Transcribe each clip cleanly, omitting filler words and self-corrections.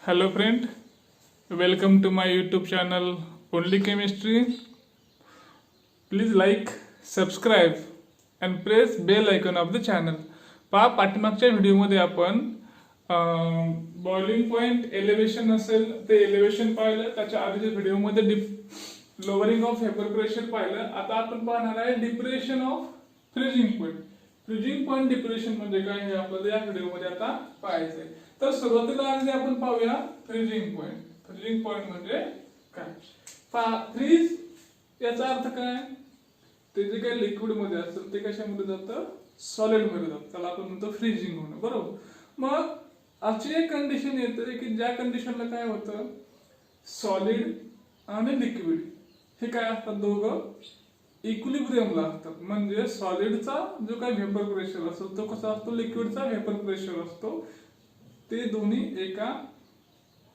Hello friend, welcome to my YouTube channel Only Chemistry. Please like, subscribe and press bell icon of the channel. पहा पाठीमागच्या व्हिडिओमध्ये आपण boiling point elevation असेल ते elevation पाहिलं. त्याच्या आधीच्या व्हिडिओमध्ये लोअरिंग ऑफ वेपर प्रेशर पाहिलं. आता आपण पाहणार आहे depression of freezing point. Freezing point depression म्हणजे काय हे आपल्याला या व्हिडिओमध्ये आता पाहायचं आहे. तर सुरुवातीला अगदी आपण पाहूया फ्रीजिंग पॉइंट. फ्रीजिंग पॉइंट म्हणजे काय? फ्रीज याचा अर्थ काय? ते जे काही लिक्विड मध्ये असेल ते कशामध्ये जातं? सॉलिड मध्ये जातं. त्याला आपण म्हणतो फ्रीजिंग होणं, बरोबर. मग अशी एक कंडिशन येते की ज्या कंडिशनला काय होतं, सॉलिड आणि लिक्विड हे काय असतात, दोघं इक्विलिब्रियमला असतात. म्हणजे सॉलिडचा जो काही व्हेपर प्रेशर असतो तो कसा असतो, लिक्विडचा व्हेपर प्रेशर असतो. ते दोन्ही एका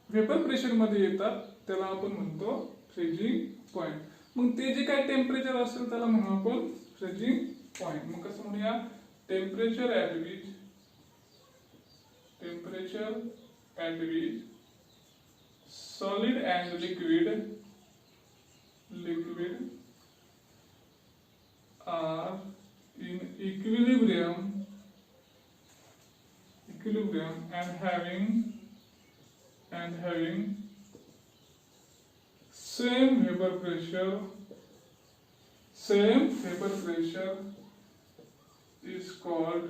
व्हेपर प्रेशर मध्ये येतात. त्याला आपण म्हणतो फ्रीजिंग पॉइंट. मग ते जे काही टेम्परेचर असेल त्याला म्हणू आपण फ्रीजिंग पॉइंट. मग कसं म्हणूया, temperature at which solid and liquid are in equilibrium and having same vapor pressure is called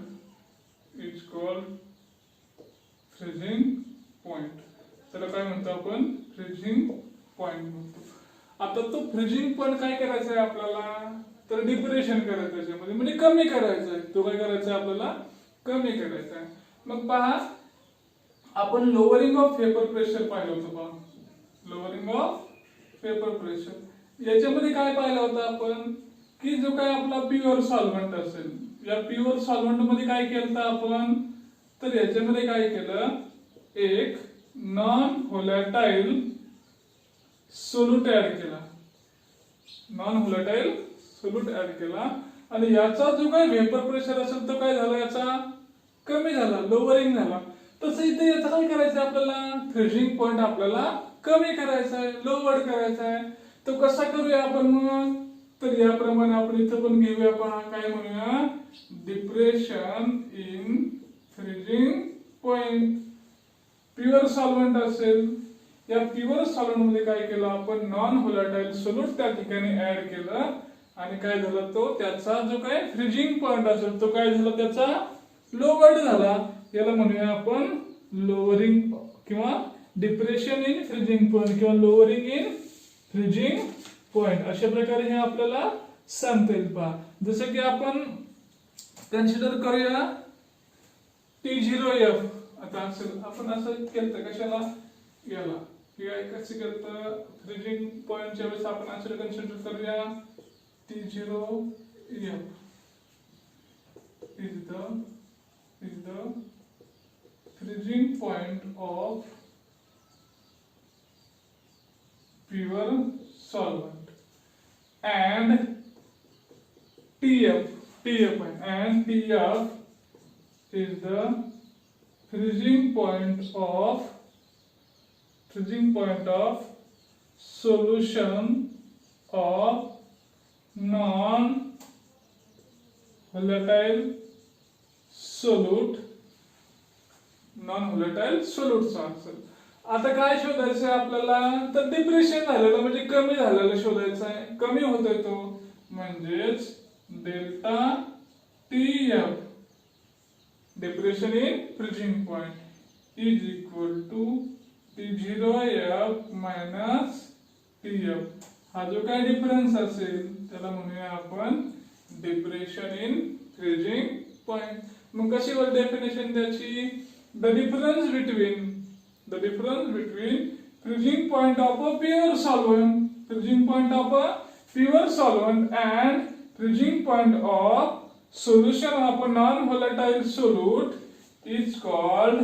freezing point. त्याला काय म्हणतो आपण? फ्रीजिंग पॉइंट म्हणतो. आता तो फ्रीजिंग पॉइंट काय करायचा आहे आपल्याला, तर डिप्रेशन करायचं त्याच्यामध्ये, म्हणजे कमी करायचं आहे. तो काय करायचा आहे आपल्याला? कमी करायचा आहे. मग पहा, आपण लोअरिंग ऑफ वेपर प्रेशर पाहिलं होतं. पहा, लोअरिंग ऑफ वेपर प्रेशर याच्यामध्ये काय पाहिलं होतं आपण, की जो काय आपला प्युअर सॉल्व्हंट असेल, या प्युअर सॉल्व्हंट मध्ये काय केलं आपण, तर याच्यामध्ये काय केलं, एक नॉन व्होलॅटाईल सोल्यूट ऍड केला. नॉन व्होलॅटाईल सोल्यूट ऍड केला आणि याचा जो काही वेपर प्रेशर असेल तो काय झाला, याचा कमी झाला, लोअरिंग झाला. तसं इथे याचा काय करायचं आपल्याला, फ्रीजिंग पॉइंट आपल्याला कमी करायचा आहे, लोअर करायचा आहे. तो कसा करूया आपण मग, तर याप्रमाणे आपण इथं पण घेऊया. पहा काय म्हणूया, depression in freezing point. Pure solvent असेल, या प्युअर सॉल्व्हंट मध्ये काय केलं आपण, नॉन व्होलॅटाईल सोल्यूट त्या ठिकाणी ऍड केलं आणि काय झालं, तो त्याचा जो काय फ्रीजिंग पॉइंट असेल तो काय झाला, त्याचा लोअर्ड झाला. याला म्हणूया आपण लोअरिंग किंवा डिप्रेशन इन फ्रीजिंग पॉइंट किंवा लोअरिंग इन फ्रीजिंग पॉइंट. अशा प्रकारे हे आपल्याला सांगता येईल. पहा, जसं की आपण कन्सिडर करूया T0F. आता असेल, आपण असं केलं कशाला, याला कसं केलं, फ्रीजिंग पॉइंटच्या वेळेस आपण असं कन्सिडर करूया T0F is the freezing point of pure solvent, and TF is the freezing point of solution of non volatile solute असेल. आता काय शोधायचं आहे आपल्याला, तर डिप्रेशन झालेलं म्हणजे कमी झालेलं शोधायचं आहे. कमी होतोय तो म्हणजेच delta TF, depression in freezing point, is equal to T0F minus TF. हा जो काय डिफरन्स असेल त्याला म्हणूया आपण डिप्रेशन इन फ्रीजिंग पॉइंट. मग कशी वर डेफिनेशन त्याची, the difference between freezing point of a pure solvent and freezing point of solution of a non volatile solute is called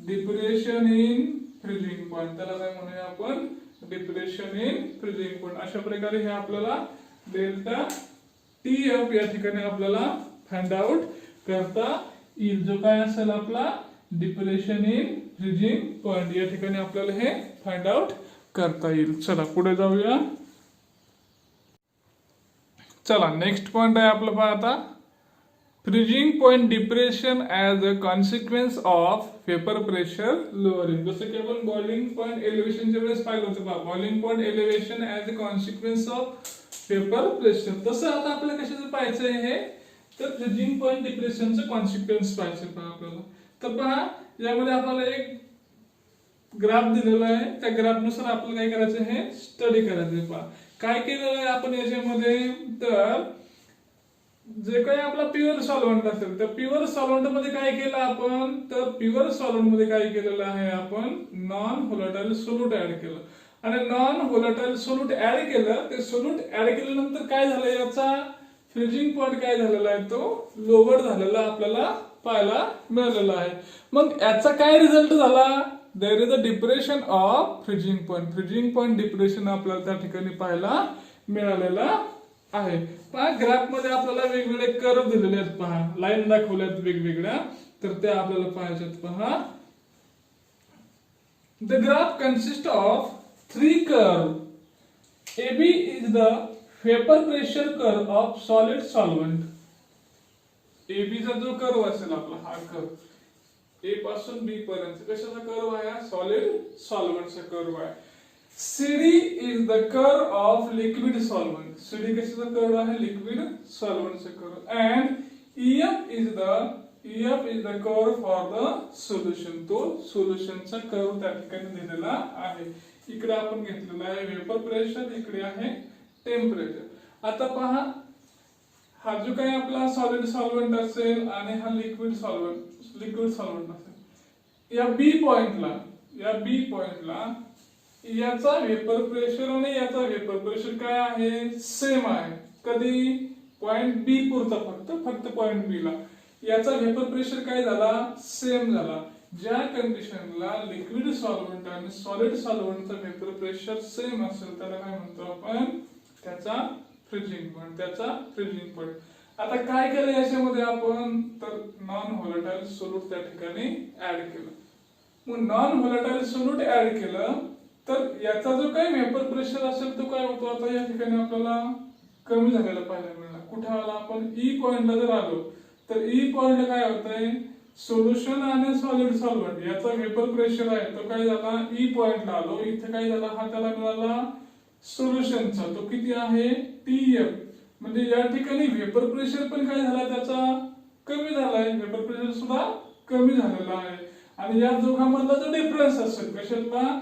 depression in freezing point. त्याला काय म्हणूया आपण, डिप्रेशन इन फ्रीजिंग पॉइंट. अशा प्रकारे हे आपल्याला डेल्टा TF या ठिकाणी आपल्याला फाइंड आउट करता येईल. जो काय असेल आपला डिप्रेशन इन फ्रीजिंग पॉइंट. या ठिकाणी आपल्याला हे फाइंड आउट करता येईल. चला पुढे जाऊया. चला नेक्स्ट पॉइंट आहे आपलं पहा आता, freezing point depression as a consequence of vapour pressure lowering. जसं की आपण बॉइलिंग पॉइंट एलिव्हेशनच्या वेळेस पाहिलं होतं पहा, boiling point elevation as a consequence of vapour pressure. तसं आता आपल्याला कशाचं पाहायचं आहे हे, तर फ्रीजिंग पॉइंट डिप्रेशनचं कॉन्सिक्वेन्स पाहायचं पहा आपल्याला. तर पहा यामध्ये आपल्याला एक ग्राफ दिलेला आहे, त्या ग्राफनुसार आपल्याला काय करायचं हे स्टडी करायचं आहे. पहा काय केलेलं आहे आपण याच्यामध्ये, तर जे काही आपला प्युअर सॉल्व्हंट असेल तर प्युअर सॉल्व्हंट मध्ये काय केलं आपण, तर प्युअर सॉल्व्हंट मध्ये काय केलेलं आहे आपण, नॉन व्होलाटाइल सोल्यूट ऍड केलं. आणि नॉन व्होलाटाइल सोल्यूट ऍड केलं, ते सोल्यूट ऍड केल्यानंतर काय झालं, याचा फ्रीजिंग पॉइंट काय झालेला आहे, तो लोअर झालेला आपल्याला पाहायला मिळालेला आहे. मग याचा काय रिझल्ट झाला, there is a depression of freezing point. Freezing point depression आपल्याला त्या ठिकाणी पाहायला मिळालेला आहे. पहा ग्राफ मध्ये आपल्याला वेगवेगळे कर्व दिलेले आहेत, पहा लाईन दाखवल्यात वेगवेगळ्या, तर त्या आपल्याला पाहायच्यात. पहा the graph consist of 3 curve. AB is the vapour pressure curve of solid solvent. AB चा जो कर्व असेल आपला, हा कर्व A पासून B पर्यंत कशाचा कर्व आहे, सॉलिड सॉल्व्हंटचा कर्व आहे. CD is the curve of liquid solvent. CD कशाचा कर्व आहे, लिक्विड सॉल्व्हंटचा curve. and EF is the curve for the solution. तो सोल्युशनचा कर्व त्या ठिकाणी दिलेला आहे. इकडे आपण घेतलेला आहे वेपर प्रेशर, इकडे आहे टेम्परेचर. आता पहा हा जो काही आपला सॉलिड सॉल्व्हंट असेल आणि हा लिक्विड सॉल्व्हंट असेल, या बी पॉइंटला याचा वेपर प्रेशर आणि याचा वेपर प्रेशर काय आहे, सेम आहे. कधी, पॉइंट बी पुरता फक्त पॉइंट बी ला याचा वेपर प्रेशर काय झाला, सेम झाला. ज्या कंडिशनला लिक्विड सॉल्व्हंट आणि सॉलिड सॉल्व्हंटचा वेपर प्रेशर सेम असेल त्याला काय म्हणतो आपण, त्याचा फ्रीजिंग पॉइंट. आता काय केलं याच्यामध्ये आपण, तर नॉन व्होलाटाइल सोल्यूट त्या ठिकाणी ऍड केलं. मग नॉन व्होलाटाइल सोल्यूट ऍड केलं तर याचा जो काही वेपर प्रेशर असेल तो काय होतो, आता या ठिकाणी आपल्याला कमी झालेला पाहायला मिळाला. कुठे आला आपण, ई पॉइंटला जर आलो तर ई पॉइंटला काय होतंय, सोल्युशन आणि सॉलिड सॉल्व्हंट याचा वेपर प्रेशर आहे तो काय झाला, ई पॉइंटला आलो. इथे काय झाला, हा त्याला मिळाला सोल्युशनचा, तो किती आहे, TF. म्हणजे या ठिकाणी वेपर प्रेशर पण काय झाला, त्याचा कमी झालाय, वेपर प्रेशर सुद्धा कमी झालेला आहे. आणि या दोघांमधला जो डिफरन्स असेल कशातला,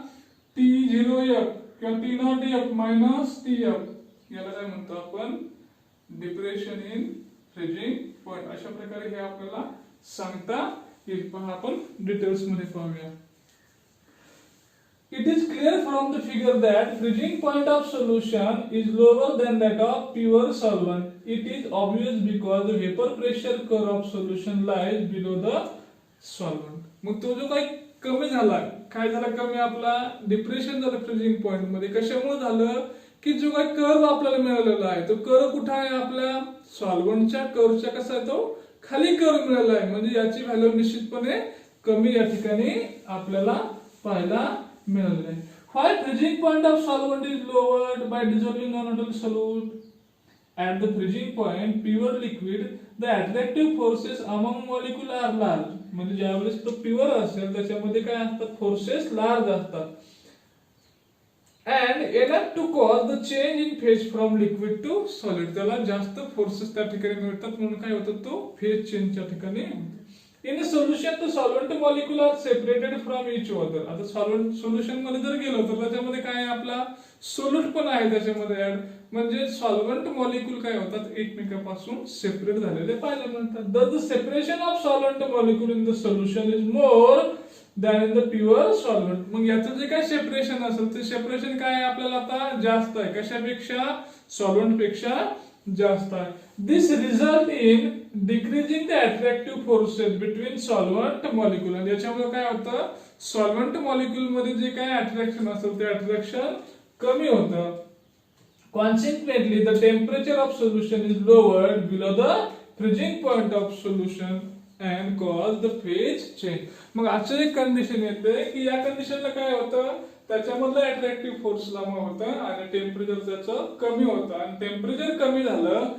T0F किंवा T0F मायनस TF, याला काय म्हणतो आपण, डिप्रेशन इन फ्रीजिंग पॉइंट. अशा प्रकारे हे आपल्याला सांगता येईल. पहा आपण डिटेल्स मध्ये पाहूया. It is clear from the figure that freezing point of solution is lower than that of pure solvent. It is obvious because the vapor pressure curve of solution lies below the solvent. मग तो जो काही कमी झाला, काय झाला कमी, आपला डिप्रेशन झालं फ्रीजिंग पॉइंट मध्ये. कशामुळे झालं, की जो काही कर्व आपल्याला मिळालेला आहे तो कर्व कुठे आहे, आपल्या सॉल्व्हंटच्या कर्वच्या कसा आहे, तो खाली कर्व मिळाला आहे. म्हणजे याची व्हॅल्यू निश्चितपणे कमी या ठिकाणी आपल्याला पाहायला मिळालेलं आहे. Why freezing point of solvent is lowered by dissolving non-volatile solute? At the freezing point, pure liquid, the attractive forces among molecule are large. म्हणजे ज्यावेळेस तो प्युअर असेल त्याच्यामध्ये काय असतात, फोर्सेस लार्ज असतात. And enough to cause the change in phase from liquid to solid. त्याला जास्त फोर्सेस त्या ठिकाणी मिळतात म्हणून काय होतं, तो फेज चेंजच्या ठिकाणी होतो. In a solution, the solvent molecule are separated from each other. आता सॉल्व्हंट सोल्युशन मध्ये जर गेलो तर त्याच्यामध्ये काय आपला सोल्यूट पण आहे त्याच्यामध्ये ऍड, म्हणजे सॉल्व्हंट मॉलिक्यूल काय होतात, एकमेकांपासून सेपरेट झालेले पाहायला मिळतात. The separation of solvent molecule in the solution is more than in the pure solvent. मग याचं जे काय सेपरेशन असेल ते सेपरेशन काय आहे आपल्याला आता जास्त आहे, कशापेक्षा, सॉल्व्हंट पेक्षा जास्त आहे. This result in decreasing the attractive forces between solvent molecule. आणि याच्यामुळे काय होतं, सॉल्व्हंट मॉलिक्यूल मध्ये जे काय अट्रॅक्शन असेल ते अट्रॅक्शन कमी होतं. Consequently, the temperature of solution is lowered below the freezing point of solution and cause the phase change. मग असं एक कंडिशन येते की या कंडिशनला काय होतं, त्याच्यामधलं अट्रॅक्टिव्ह फोर्स लांब होतं आणि टेम्परेचर त्याचं कमी होतं आणि टेम्परेचर कमी झालं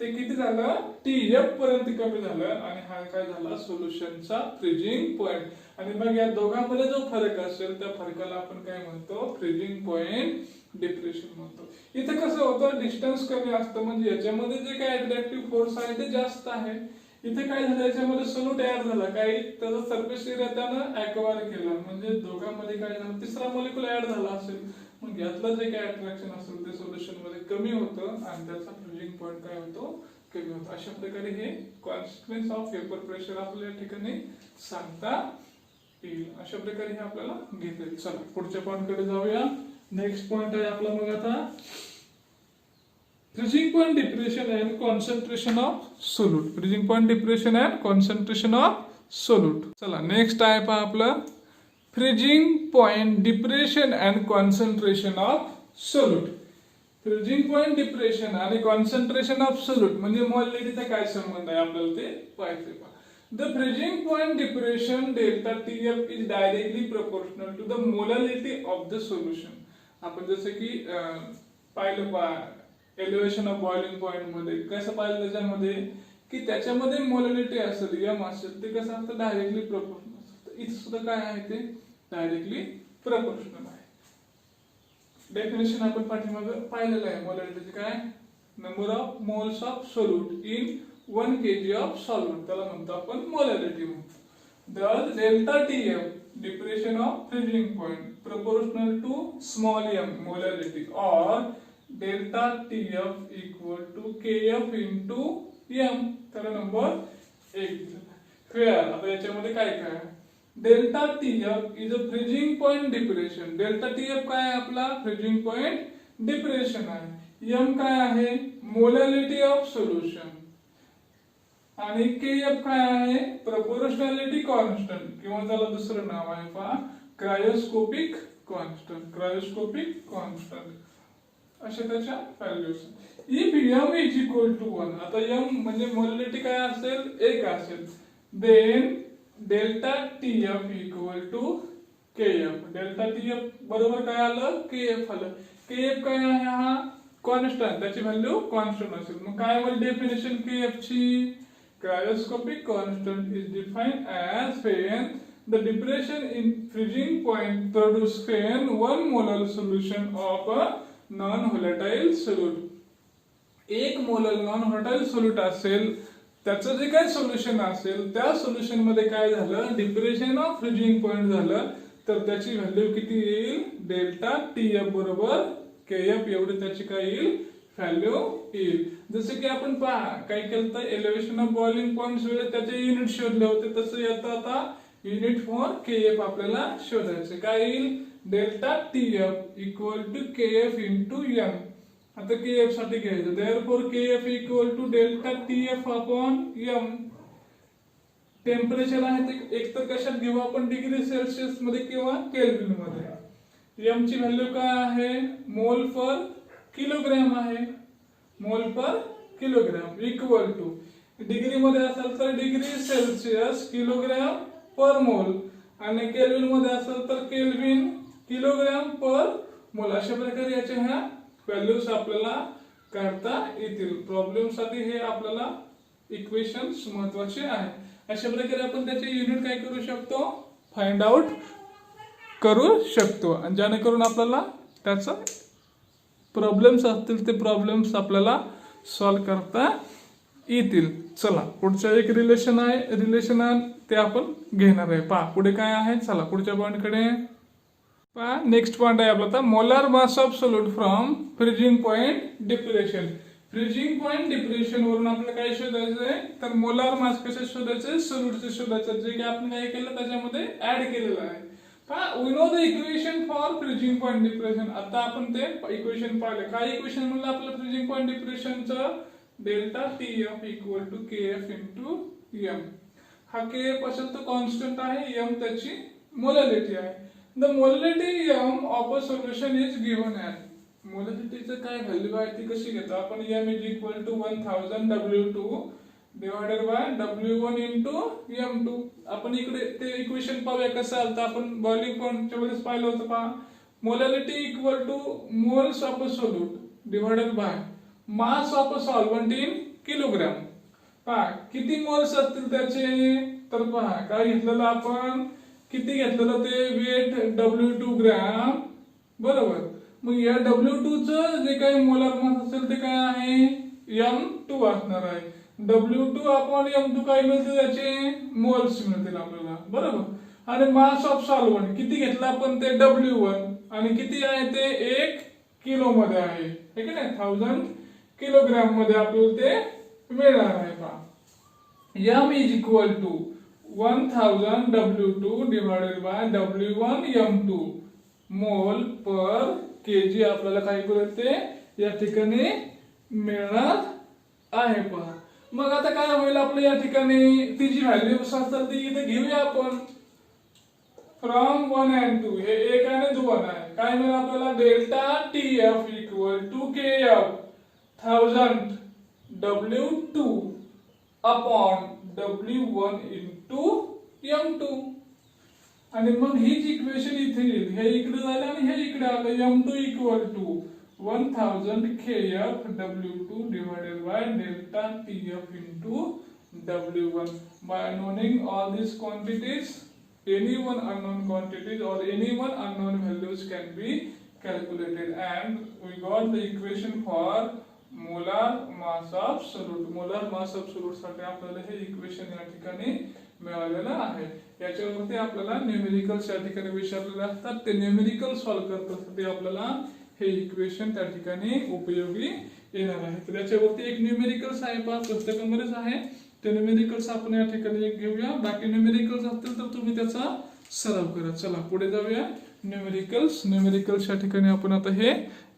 ते किती झालं, TF पर्यंत कमी झालं आणि हा काय झाला सोल्युशनचा फ्रीजिंग पॉइंट. आणि मग या दोघांमध्ये जो फरक असेल त्या फरकाला आपण काय म्हणतो, फ्रीजिंग पॉइंट डिप्रेशन म्हणतो. इथे कसं होतं, डिस्टन्स कमी असतं म्हणजे याच्यामध्ये जे काय अट्रॅक्टिव्ह फोर्स आहे ते जास्त आहे. इथे काय झालं, याच्यामध्ये सोल्यूट तयार झाला, काही त्याचा सरफेस एरिया त्यानं ऍक्वायर केला म्हणजे दोघांमध्ये काय झालं, तिसरा मॉलिक्यूल ऍड झाला असेल. मग यातलं जे काय अट्रॅक्शन असेल ते सोल्युशन मध्ये कमी होतं आणि त्याचा फ्रीजिंग पॉइंट काय होतो, कमी होतो. अशा प्रकारे हे कॉन्सिक्वेन्स ऑफ वेपर प्रेशर आपल्या ठिकाणी सांगता येईल. अशा प्रकारे हे आपल्याला घेतले. चला पुढच्या पॉइंट कडे जाऊया. नेक्स्ट पॉइंट आहे आपला मग आता freezing point depression and concentration of solute. Freezing point depression and concentration of solute. चला नेक्स्ट आहे पहा आपलं freezing point depression and concentration of solute. Freezing point depression आणि कॉन्सन्ट्रेशन ऑफ सोल्यूट म्हणजे मोलॅलिटीचा काय संबंध आहे आपल्याला ते पाहायचे. The freezing point depression delta TF is directly proportional to the molality of the solution. आपण जसं की पाहिलं एलिव्हेशन ऑफ बॉइलिंग पॉइंट मध्ये कसं पाहिलं त्याच्यामध्ये की त्याच्यामध्ये मोलॅलिटी असेल m असेल ते कसं असतं डायरेक्टली प्रपोर्शनल असतं. इथे सुद्धा काय आहे ते डायरेक्टली प्रपोर्शनल आहे. डेफिनेशन आपण पाठीमागे पाहिलेलं आहे मोलॅलिटीचे काय, number of moles of solute in 1 kg of solvent त्याला म्हणतो आपण मोलॅलिटी म्हणतो. Thus delta TF depression of freezing point proportional to small m molality or delta TF equal to KF into m. त्याला नंबर 1 दिला. आता याच्यामध्ये काय काय, delta TF is a freezing point depression. Delta TF काय आहे आपला फ्रीजिंग पॉइंट डिप्रेशन आहे. m काय आहे मोलॅलिटी ऑफ सोल्युशन आणि KF काय आहे प्रोपोर्शनॅलिटी कॉन्स्टंट किंवा त्याला दुसरं नाव आहे पहा क्रायोस्कोपिक कॉन्स्टंट. क्रायोस्कोपिक कॉन्स्टंट अशा त्याच्या values. If m is equal to 1, आता m म्हणजे मोलॅलिटी काय असेल 1 असेल, then delta TF equal to KF. Delta TF बरोबर काय आलं KF आलं. KF काय आहे हा कॉन्स्टंट, त्याची व्हॅल्यू कॉन्स्टंट असेल. मग काय होईल डेफिनेशन KF ची, cryoscopic constant is defined as when the depression in freezing point produce when 1 molar solution of a non-volatile solute. एक मोलर नॉन व्होलाटाईल सोल्यूट असेल त्याचं जे काही सोल्युशन असेल त्या सोल्युशन मध्ये काय झालं डिप्रेशन ऑफ फ्रीजिंग पॉइंट झालं तर त्याची व्हॅल्यू किती येईल, डेल्टा TF बरोबर KF एवढी त्याची काय येईल व्हॅल्यू येईल. जसे की आपण पहा काय केलं तर एलिव्हेशन ऑफ बॉइलिंग पॉइंट्स वेळेस त्याचे युनिट शोधले होते तसं येतं आता युनिट फॉर KF आपल्याला शोधायचे. काय येईल delta TF equal to KF into m. आता KF साठी घ्यायचं therefore KF equal to delta TF upon m. Temperature आहे ते एकतर कशात घेऊ आपण डिग्री सेल्सिअस मध्ये किंवा केल्विन मध्ये. m ची व्हॅल्यू काय आहे मोल पर किलोग्राम आहे, मोल पर किलोग्राम इक्वल टू डिग्री मध्ये असेल तर डिग्री सेल्सिअस किलोग्राम पर मोल आणि केल्विन मध्ये असेल तर केल्विन किलोग्राम पर मोल. अशा प्रकारे याच्या ह्या व्हॅल्यूज आपल्याला काढता येतील. प्रॉब्लेम साठी हे आपल्याला इक्वेशन्स महत्वाचे आहे. अशा प्रकारे आपण त्याचे युनिट काय करू शकतो फाइंड आउट करू शकतो आणि जेणेकरून आपल्याला त्याचा प्रॉब्लेम्स असतील ते प्रॉब्लेम्स आपल्याला सॉल्व्ह करता येतील. चला पुढचा एक रिलेशन आहे ते आपण घेणार आहे. पहा पुढे काय आहे, चला पुढच्या पॉइंट कडे पहा. नेक्स्ट पॉइंट आहे आपला molar mass of solute from freezing point depression. Freezing point depression वरून आपल्याला काय शोधायचं आहे तर मोलार मास कसं शोधायचं सोल्यूटचं शोधायचं जे की आपण काय केलं त्याच्यामध्ये ऍड केलेलं आहे. We know the equation for freezing point depression. आता आपण ते इक्वेशन पाहिले. काय इक्वेशन म्हणलं आपलं फ्रीजिंग पॉइंट डिप्रेशनचं delta TF equal to KF into m. हा KF असेल तर कॉन्स्टंट आहे, m त्याची मोलॅलिटी आहे. The molality m of a solution is given at. मोलॅलिटीचं काय व्हॅल्यू आहे ती कशी घेतो आपण, m is equal to 1000 W2 divided by W1 into M2. आपण इकडे ते इक्वेशन पाहूया कसं आलं तर आपण बॉइलिंग पॉइंटच्या वेळेस पाहिलं होतं पहा. Molality equal to moles of a solute divided by mass of a solvent in kilogram. पहा किती मोल्स असतील त्याचे, तर पहा काय घेतलेलं आपण, किती घेतलेलं ते वेट W2 ग्रॅम बरोबर. मग या W2 चं जे काही मोलार मास असेल ते काय आहे, M2 असणार आहे. W2 अपॉन M2 काय मिळते, त्याचे मोल्स मिळतील आपल्याला बरोबर. आणि मास ऑफ सॉल्व्हेंट किती घेतलं आपण, ते W1 आणि किती आहे ते 1 किलो मध्ये आहे, ठीक आहे ना, 1000 किलोग्राम मध्ये आपल्याला ते मिळणार आहे. पहा M is equal to 1000 W2 divided by W1 M2 मोल पर केजी आपल्याला काय करेल ते या ठिकाणी मिळणार आहे. पहा मग आता काय होईल आपलं, या ठिकाणी ती जी व्हॅल्यू असेल ती इथे घेऊया आपण. फ्रॉम 1 and 2 हे 1 आणि 2 आहे. काय मिळेल आपल्याला, delta TF equal to KF 1000 W2 upon W1 into M2. आणि मग हीच इक्वेशन इथे येईल, हे इकडे झालं आणि हे इकडे आलं. M2 equal to 1000 KF W2 divided by delta TF into W1. By knowing all these quantities, any one unknown quantities or any one unknown values can be calculated, and we got the equation for molar mass of solute. Molar mass of solute साठी आपल्याला हे equation या ठिकाणी मिळालेलं आहे. याच्यावरती आपल्याला numericals या ठिकाणी विचारलेले असतात, ते न्यूमेरिकल सॉल्व्ह करण्यासाठी आपल्याला हे इक्वेशन त्या ठिकाणी उपयोगी येणार आहे. तर याच्यावरती एक न्यूमेरिकल्स आहे पहा, पुस्तकामध्येच आहे. ते न्यूमेरिकल्स आपण या ठिकाणी एक घेऊया. बाकी न्यूमेरिकल्स असतील तर तुम्ही त्याचा सराव करा. चला पुढे जाऊया. न्यूमेरिकल्स या ठिकाणी आपण आता हे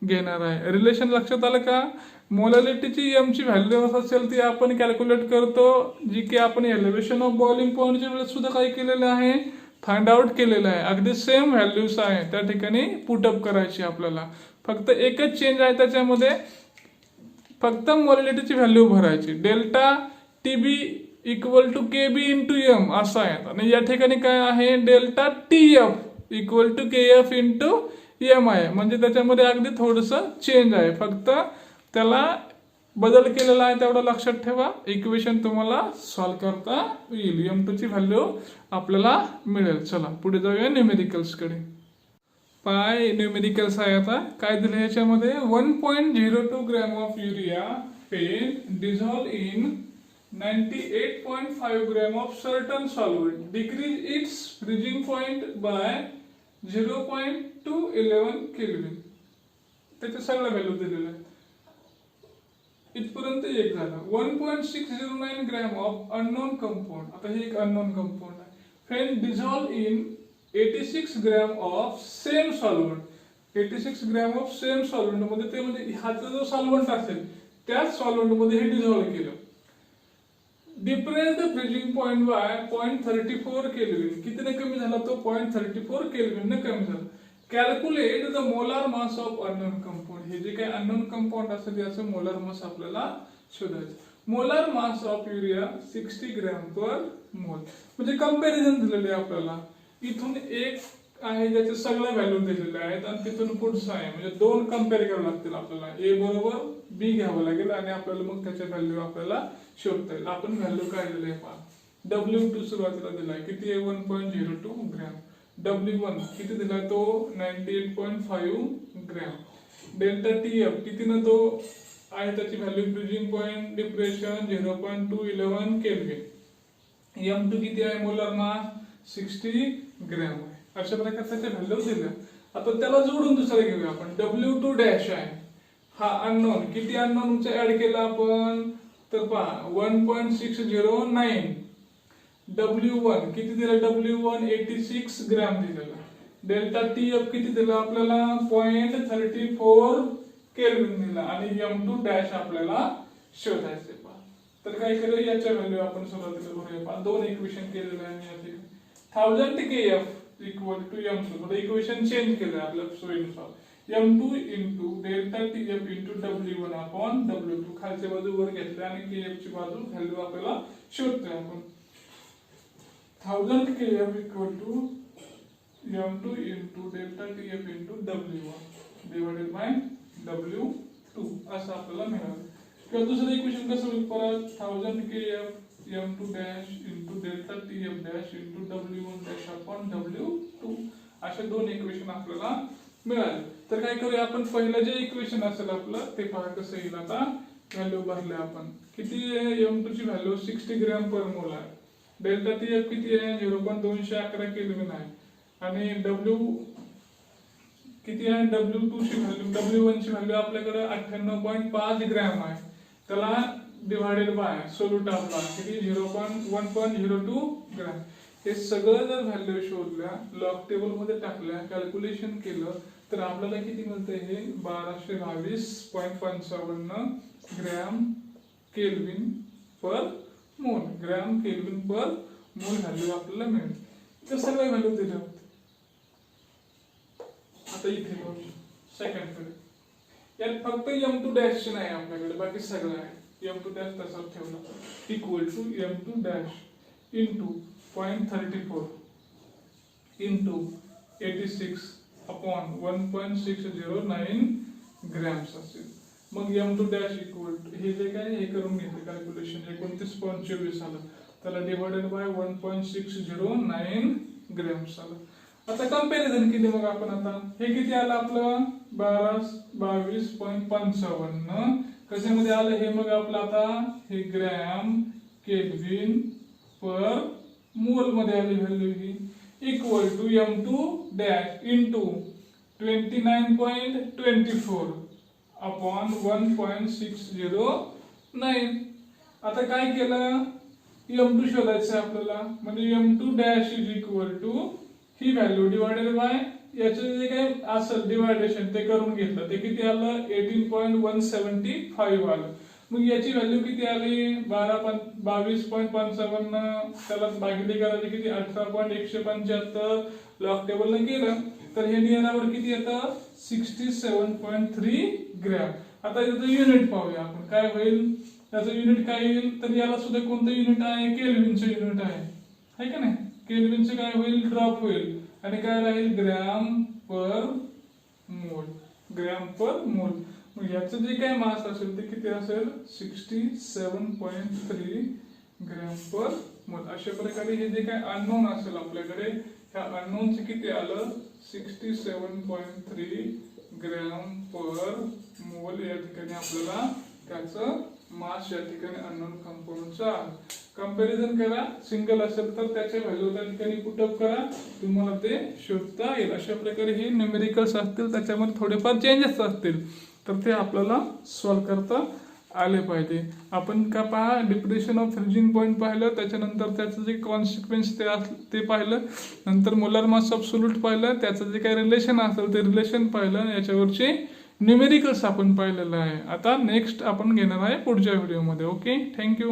घेणार आहे. रिलेशन लक्षात आलं का, मोलॅलिटीची M ची व्हॅल्यू असेल ती आपण कॅल्क्युलेट करतो, जी की आपण एलिव्हेशन ऑफ बॉइलिंग पॉइंटच्या वेळेस सुद्धा काय केलेलं आहे, फाइंड आउट केलेलं आहे. अगदी सेम व्हॅल्यूज आहे त्या ठिकाणी पुटअप करायची आपल्याला. फक्त एकच चेंज आहे त्याच्यामध्ये, फक्त मोलॅलिटीची व्हॅल्यू भरायची. Delta TB equal to KB into M असं आहे. आणि या ठिकाणी काय आहे, delta TF equal to KF into M आहे. म्हणजे त्याच्यामध्ये अगदी थोडस चेंज आहे, फक्त त्याला बदल केलेला आहे तेवढं लक्षात ठेवा. इक्वेशन तुम्हाला सॉल्व्ह करता येईल. M2 ची व्हॅल्यू आपल्याला मिळेल. चला पुढे जाऊया न्यूमेरिकल्स कडे. पाय न्यूमेरिकल्स आहे आता. काय दिलं याच्यामध्ये, 1.02 ग्रॅम ऑफ युरिया पेन dissolve in 98.5 gram of certain solvent decrease its freezing point by 0.211 kelvin. त्याचे सगळ्या व्हॅल्यू दिलेल्या आहेत. इथपर्यंत एक झालं. 1.609 ग्रॅम ऑफ अननोन कंपाऊंड. आता हे एक अननोन कंपाऊंड आहे. फेन dissolve in 86 gram of same solvent. 86 gram of same solvent मध्ये, ते म्हणजे हाचा जो सॉल्व्हेंट असेल त्याच सॉल्व्हेंट मध्ये हे डिझॉल्व केलं. Difference the freezing point by 0.34 kelvin. कितीने कमी झाला तो, 0.34 केल्विन ने कमी झाला. Calculate the molar mass of unknown compound. हे जे काही अननोन कंपाऊंड असेल याचं मोलार मास आपल्याला शोधायचं. Molar mass of urea 60 gram per मोल. म्हणजे कंपॅरिझन दिलेले आहे आपल्याला. इथून एक आहे ज्याचे सगळ्या व्हॅल्यू दिलेले आहेत आणि तिथून पुढचं आहे, म्हणजे दोन कंपेअर करावे लागतील आपल्याला. A बरोबर B घ्यावं लागेल आणि आपल्याला मग त्याच्या व्हॅल्यू आपल्याला शोधता येईल. आपण व्हॅल्यू काढलेली आहे पहा. W2 सुरुवातीला दिलाय किती आहे, 1.02 ग्रॅम. W1 किती दिलाय तो, 98.5 ग्रॅम. डेल्टा TF किती ना तो आहे, त्याची value freezing point depression 0.211 kelvin. M2 किती आहे, मोलार मास 60 ग्रॅम आहे. अशा प्रकारे त्याच्या व्हॅल्यू दिल्या. आता त्याला जोडून दुसरं घेऊया आपण. W2 डॅश आहे हा अननोन. किती अननोन ऍड केला आपण, तर पहा 1.609. W1 किती दिला, W1 86 ग्रॅम दिलेला. डेल्टा TF किती दिला आपल्याला, 0.34 केल्विन दिला. आणि M2 डॅश आपल्याला शोधायचे. पहा तर काय केलं, याच्या व्हॅल्यू आपण सुरुवातीला भरूया. पहा दोन इक्वेशन केलेले आहे. 1000 KF equal to M2. Equation change केलं आपल्या सोयीनुसार. m2 into delta TF into w1 upon w2 खालच्या बाजू वर घेतल्या आणि kf ची बाजू व्हॅल्यू आपल्याला शोधतोय आपण 1000 kf equal to m2 into delta TF into w1 divided by w2 असं आपल्याला मिळालं. किंवा दुसरं इक्वेशन कसं होईल परत 1000 kf m2 dash into delta TF dash into w1 dash upon w2 असे दोन इक्वेशन आपल्याला मिळाले. तर काय करूया आपण पहिलं जे इक्वेशन असेल आपलं ते पहा कसं येईल. आता व्हॅल्यू भरले आपण किती आहे m2 ची व्हॅल्यू 60 ग्रॅम पर मोल आहे. डेल्टा टीएफ किती आहे 0.211 केल्विन आहे आणि w किती आहे w2 ची व्हॅल्यू w1 ची व्हॅल्यू आपल्याकडे 98.5 ग्रॅम आहे. त्याला डिवाइडेड बाय सोल्यूट आपला किती 1.02 ग्रॅम. हे सगळं जर व्हॅल्यू शोधल्या लॉग टेबल मध्ये टाकल्या कॅल्क्युलेशन केलं तर आपल्याला किती मिळतं हे 1222.55 ग्रॅम केल्विन पर मोल. ग्रॅम केल्विन पर मोल व्हॅल्यू आपल्याला मिळेल. तर सगळे व्हॅल्यू दिले होते. आता इथे सेकंड कडे यात फक्त m2 डॅश नाही आपल्याकडे बाकी सगळं आहे. m2 डॅश तसाच ठेवला equal to m2 dash into 0.34 into 86 upon 1.609 grams असेल. मग m2 डॅश इक्वल टू हे जे काय हे करून घेतलं कॅल्क्युलेशन 29.24 आलं त्याला डिवाइडेड बाय 1.609 ग्रॅम्स आलं. आता कंपॅरिझन केली मग आपण आता हे किती आलं आपलं 22.55 कशामध्ये आलं हे मग आपलं आता हे ग्रॅम केल्विन पर मोल मध्ये आली व्हॅल्यू ही equal to m2 dash into 29.24 upon 1.609. आता काय केलं m2 शोधायचं आपल्याला म्हणजे m2 dash is equal to ही व्हॅल्यू डिवाइडेड बाय याचं जे काही असेल डिवायडेशन ते करून घेतलं ते किती आलं 18.175 आलं. मग याची व्हॅल्यू किती आली 22.55 त्याला भागिले करायचे किती 18.175 लॉग टेबल ने केलं तर हे नियरावर किती येतं 67.3 ग्रॅम. आता याचं युनिट पाहूया आपण काय होईल. याचं युनिट काय येईल तर याला सुद्धा कोणतं युनिट आहे केल्विनचं युनिट आहे का नाही. केल्विनचं काय होईल ड्रॉप होईल आणि काय राहील ग्रॅम पर मोल. ग्रॅम पर मोल. मग याचं जे काय मास असेल ते किती असेल 67.3 ग्रॅम पर मोल. अशा प्रकारे हे जे काय अननोन असेल आपल्याकडे ह्या अननोनचं किती आलं 67.3 ग्रॅम पर मोल या ठिकाणी आपल्याला त्याचं मास या ठिकाणी अननोन कंपाऊंडचा. कंपॅरिझन करा सिंगल असेल तर त्याचे व्हॅल्यू त्या ठिकाणी पुटअप करा तुम्हाला ते शोधता येईल. अशा प्रकारे हे न्यूमेरिकल्स असतील त्याच्यामध्ये थोडेफार चेंजेस असतील तर ते आपल्याला सॉल्व्ह करता आले पाहिजे. आपण का पहा डिप्रेशन ऑफ फ्रीजिंग पॉइंट पाहिलं त्याच्यानंतर त्याचं जे कॉन्सिक्वेन्स ते पाहिलं नंतर मोलार मास ऑफ सोल्यूट पाहिलं त्याचं जे काही रिलेशन असेल ते रिलेशन पाहिलं याच्यावरचे न्यूमेरिकल्स आपण पाहिलेलं आहे. आता नेक्स्ट आपण घेणार आहे पुढच्या व्हिडिओमध्ये. Okay thank you.